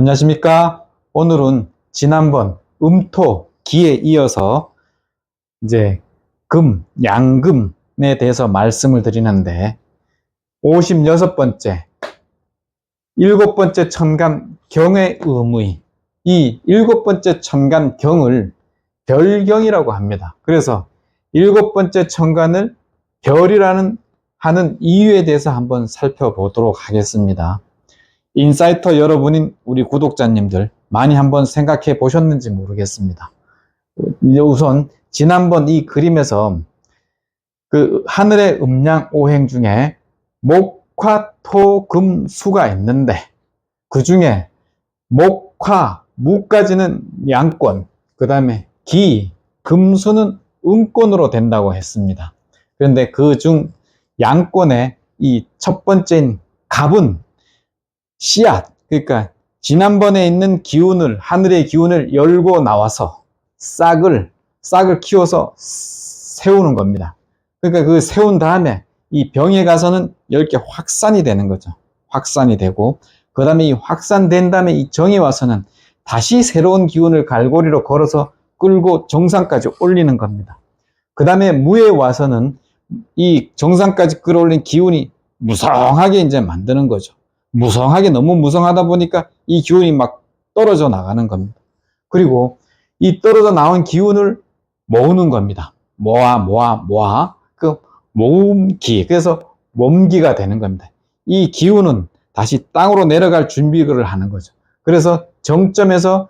안녕하십니까? 오늘은 지난번 음토, 기에 이어서 이제 금, 양금에 대해서 말씀을 드리는데 56번째, 7번째 천간 경의 의무의 이 7번째 천간 경을 별경이라고 합니다. 그래서 7번째 천간을 별이라는 하는 이유에 대해서 한번 살펴보도록 하겠습니다. 인사이터 여러분인 우리 구독자님들 많이 한번 생각해 보셨는지 모르겠습니다. 우선 지난번 이 그림에서 그 하늘의 음양 오행 중에 목화, 토, 금, 수가 있는데 그 중에 목화, 무까지는 양권, 그 다음에 기, 금수는 음권으로 된다고 했습니다. 그런데 그 중 양권의 이 첫 번째인 갑은 씨앗, 그러니까 지난번에 있는 기운을, 하늘의 기운을 열고 나와서 싹을 키워서 세우는 겁니다. 그러니까 그 세운 다음에 이 병에 가서는 이렇게 확산이 되는 거죠. 확산이 되고, 그 다음에 이 확산된 다음에 이 정에 와서는 다시 새로운 기운을 갈고리로 걸어서 끌고 정상까지 올리는 겁니다. 그 다음에 무에 와서는 이 정상까지 끌어올린 기운이 무성하게 이제 만드는 거죠. 무성하게, 너무 무성하다 보니까 이 기운이 막 떨어져 나가는 겁니다. 그리고 이 떨어져 나온 기운을 모으는 겁니다. 모아 그 모음기, 그래서 몸기가 되는 겁니다. 이 기운은 다시 땅으로 내려갈 준비를 하는 거죠. 그래서 정점에서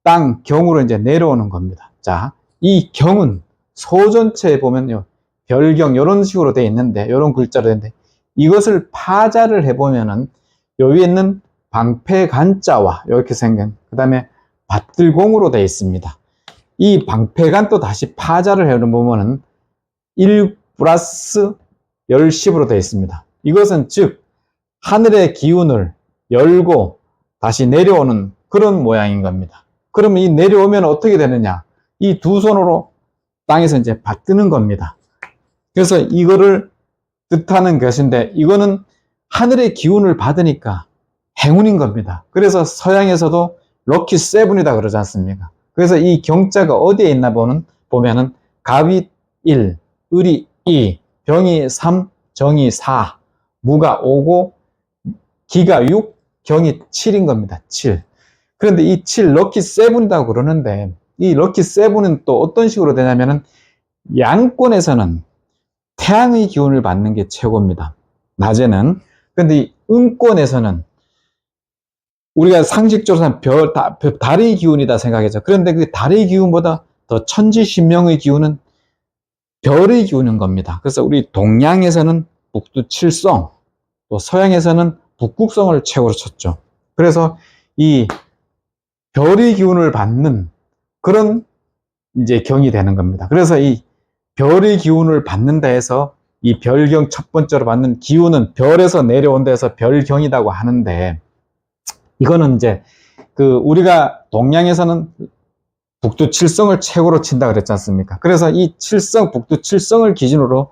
땅 경으로 이제 내려오는 겁니다. 자, 이 경은 소전체에 보면요, 별경 이런 식으로 되어 있는데, 이런 글자로 되는데, 이것을 파자를 해보면은 요 위에 있는 방패간자와 이렇게 생긴, 그 다음에 밭들공으로 되어 있습니다. 이 방패간 또 다시 파자를 해보면은 1 플러스 10으로 되어 있습니다. 이것은 즉 하늘의 기운을 열고 다시 내려오는 그런 모양인 겁니다. 그러면 이 내려오면 어떻게 되느냐? 이 두 손으로 땅에서 이제 받드는 겁니다. 그래서 이거를 뜻하는 것인데, 이거는 하늘의 기운을 받으니까 행운인 겁니다. 그래서 서양에서도 럭키 세븐이다 그러지 않습니까? 그래서 이 경자가 어디에 있나 보면은 갑이 1, 을이 2, 병이 3, 정이 4, 무가 5고 기가 6, 경이 7인 겁니다. 7. 그런데 이 7 럭키 세븐이라고 그러는데, 이 럭키 세븐은 또 어떤 식으로 되냐면은 양권에서는 태양의 기운을 받는 게 최고입니다. 낮에는. 그런데 이 음권에서는 우리가 상식적으로 달의 기운이다 생각하죠. 그런데 그 달의 기운보다 더 천지신명의 기운은 별의 기운인 겁니다. 그래서 우리 동양에서는 북두칠성, 또 서양에서는 북극성을 최고로 쳤죠. 그래서 이 별의 기운을 받는 그런 이제 경이 되는 겁니다. 그래서 이 별의 기운을 받는다 해서 이 별경 첫 번째로 받는 기운은 별에서 내려온다 해서 별경이라고 하는데, 이거는 이제 그 우리가 동양에서는 북두칠성을 최고로 친다 그랬지 않습니까? 그래서 이 북두칠성을 기준으로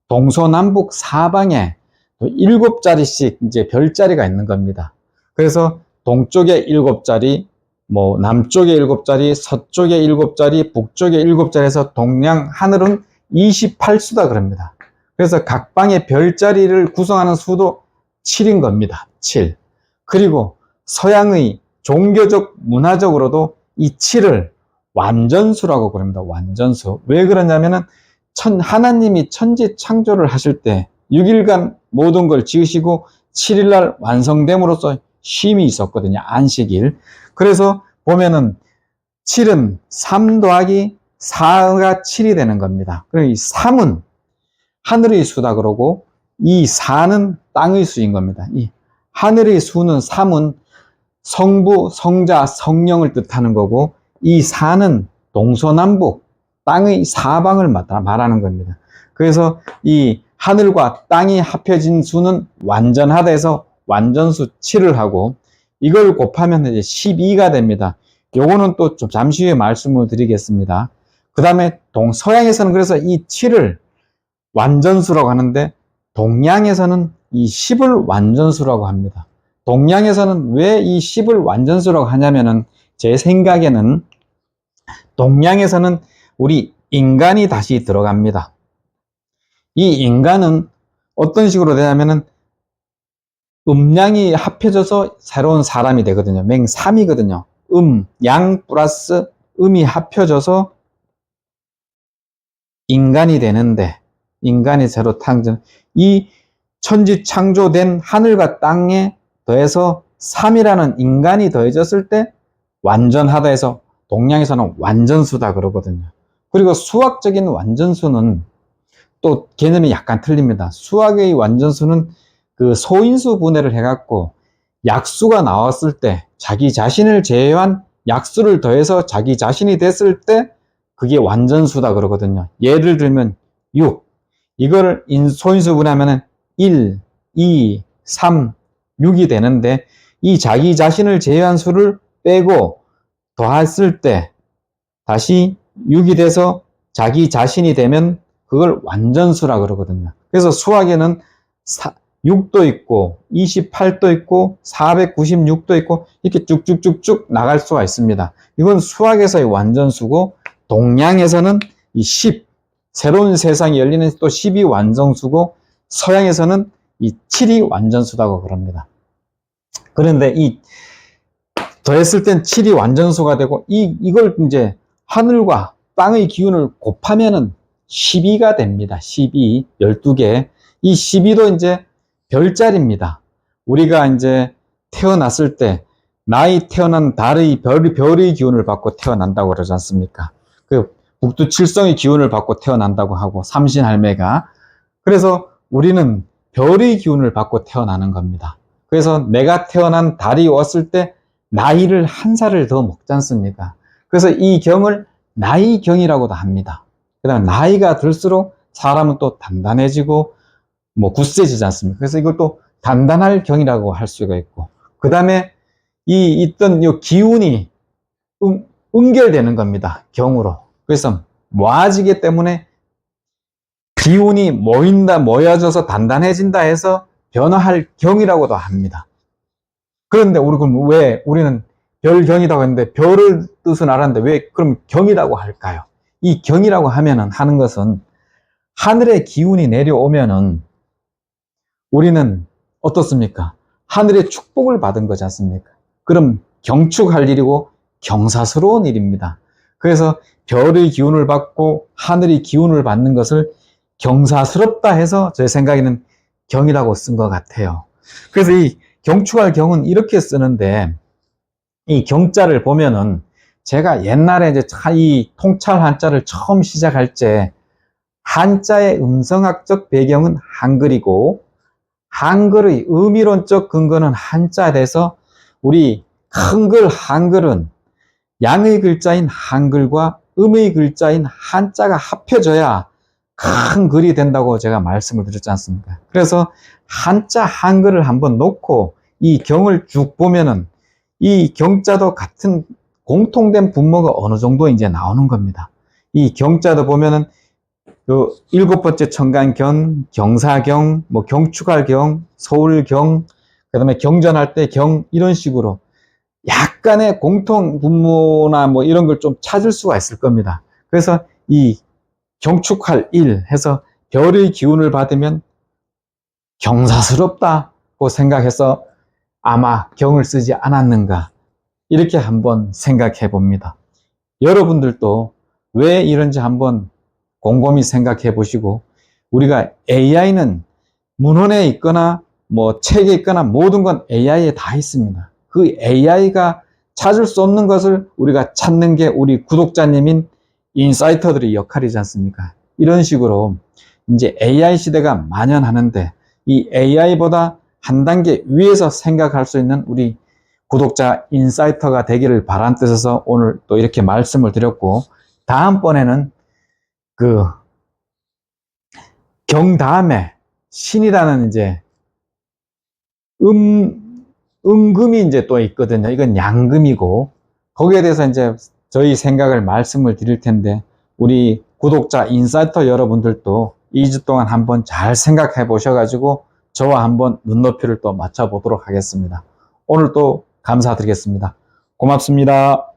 동서남북 사방에 7자리씩 이제 별자리가 있는 겁니다. 그래서 동쪽에 7자리, 뭐 남쪽에 7자리, 서쪽에 7자리, 북쪽에 7자리 해서 동양 하늘은 28수다 그럽니다. 그래서 각 방의 별자리를 구성하는 수도 7인 겁니다. 7. 그리고 서양의 종교적, 문화적으로도 이 7을 완전수라고 그럽니다. 완전수. 왜 그러냐면은 하나님이 천지 창조를 하실 때 6일간 모든 걸 지으시고 7일날 완성됨으로써 쉼이 있었거든요. 안식일. 그래서 보면은 7은 3 더하기 4가 7이 되는 겁니다. 그리고 이 3은 하늘의 수다 그러고 이 4는 땅의 수인 겁니다. 이 하늘의 수는 3은 성부, 성자, 성령을 뜻하는 거고, 이 4는 동서남북, 땅의 사방을 말하는 겁니다. 그래서 이 하늘과 땅이 합해진 수는 완전하다 해서 완전수 7을 하고, 이걸 곱하면 이제 12가 됩니다. 요거는 또 좀 잠시 후에 말씀을 드리겠습니다. 그 다음에 서양에서는 그래서 이 7을 완전수라고 하는데, 동양에서는 이 10을 완전수라고 합니다. 동양에서는 왜 이 10을 완전수라고 하냐면은 제 생각에는 동양에서는 우리 인간이 다시 들어갑니다. 이 인간은 어떤 식으로 되냐면은 음양이 합해져서 새로운 사람이 되거든요. 맹3이거든요. 양 플러스 음이 합혀져서 인간이 되는데, 인간이 새로 탄생, 이 천지 창조된 하늘과 땅에 더해서 3이라는 인간이 더해졌을 때 완전하다 해서 동양에서는 완전수다 그러거든요. 그리고 수학적인 완전수는 또 개념이 약간 틀립니다. 수학의 완전수는 그 소인수 분해를 해갖고 약수가 나왔을 때 자기 자신을 제외한 약수를 더해서 자기 자신이 됐을 때 그게 완전수다 그러거든요. 예를 들면 6. 이거를 소인수 분해하면 1, 2, 3, 6이 되는데 이 자기 자신을 제외한 수를 빼고 더했을 때 다시 6이 돼서 자기 자신이 되면 그걸 완전수라 그러거든요. 그래서 수학에는 6도 있고 28도 있고 496도 있고 이렇게 쭉쭉쭉쭉 나갈 수가 있습니다. 이건 수학에서의 완전수고 동양에서는 이 10, 새로운 세상이 열리는 또 10이 완전수고 서양에서는 이 7이 완전수라고 그럽니다. 그런데 이 더했을 땐 7이 완전수가 되고 이걸 이제 하늘과 땅의 기운을 곱하면은 12가 됩니다. 12, 12개. 이 12도 이제 별자리입니다. 우리가 이제 태어났을 때 나이 태어난 달의 별의 기운을 받고 태어난다고 그러지 않습니까? 그 북두칠성의 기운을 받고 태어난다고 하고 삼신할매가. 그래서 우리는 별의 기운을 받고 태어나는 겁니다. 그래서 내가 태어난 달이 왔을 때 나이를 한 살을 더 먹지 않습니까? 그래서 이 경을 나이경이라고도 합니다. 그 다음에 나이가 들수록 사람은 또 단단해지고 뭐 굳세지지 않습니까? 그래서 이걸 또 단단할 경이라고 할 수가 있고, 그 다음에 이 있던 이 기운이 응결되는 겁니다. 경으로. 그래서 모아지기 때문에 기운이 모여져서 단단해진다 해서 변화할 경이라고도 합니다. 그런데 왜 우리는 별경이라고 했는데 별을 뜻은 알았는데 왜 그럼 경이라고 할까요? 이 경이라고 하는 것은 하늘의 기운이 내려오면은 우리는 어떻습니까? 하늘의 축복을 받은 거지 않습니까? 그럼 경축할 일이고 경사스러운 일입니다. 그래서 별의 기운을 받고 하늘의 기운을 받는 것을 경사스럽다 해서 제 생각에는 경이라고 쓴 것 같아요. 그래서 이 경축할 경은 이렇게 쓰는데, 이 경자를 보면은 제가 옛날에 이제 이 통찰 한자를 처음 시작할 때 한자의 음성학적 배경은 한글이고 한글의 의미론적 근거는 한자에 대해서 우리 한글은 양의 글자인 한글과 음의 글자인 한자가 합해져야 큰 글이 된다고 제가 말씀을 드렸지 않습니까? 그래서 한글을 한번 놓고 이 경을 쭉 보면은 이 경자도 같은 공통된 분모가 어느 정도 이제 나오는 겁니다. 이 경자도 보면은 그 7번째 천간경, 경사경, 뭐 경축할 경, 서울경, 그 다음에 경전할 때 경, 이런 식으로 약간의 공통 분모나 뭐 이런 걸 좀 찾을 수가 있을 겁니다. 그래서 이 경축할 일 해서 별의 기운을 받으면 경사스럽다고 생각해서 아마 경을 쓰지 않았는가, 이렇게 한번 생각해 봅니다. 여러분들도 왜 이런지 한번 곰곰이 생각해 보시고, 우리가 AI는 문헌에 있거나 뭐 책에 있거나 모든 건 AI에 다 있습니다. 그 AI가 찾을 수 없는 것을 우리가 찾는 게 우리 구독자님인 인사이터들의 역할이지 않습니까? 이런 식으로 이제 AI 시대가 만연하는데 이 AI보다 한 단계 위에서 생각할 수 있는 우리 구독자 인사이터가 되기를 바란 뜻에서 오늘 또 이렇게 말씀을 드렸고, 다음번에는 그 경 다음에 신이라는 이제 음금이 이제 또 있거든요. 이건 양금이고, 거기에 대해서 이제 저희 생각을 말씀을 드릴 텐데, 우리 구독자 인사이터 여러분들도 2주 동안 한번 잘 생각해 보셔가지고 저와 한번 눈높이를 또 맞춰보도록 하겠습니다. 오늘 또 감사드리겠습니다. 고맙습니다.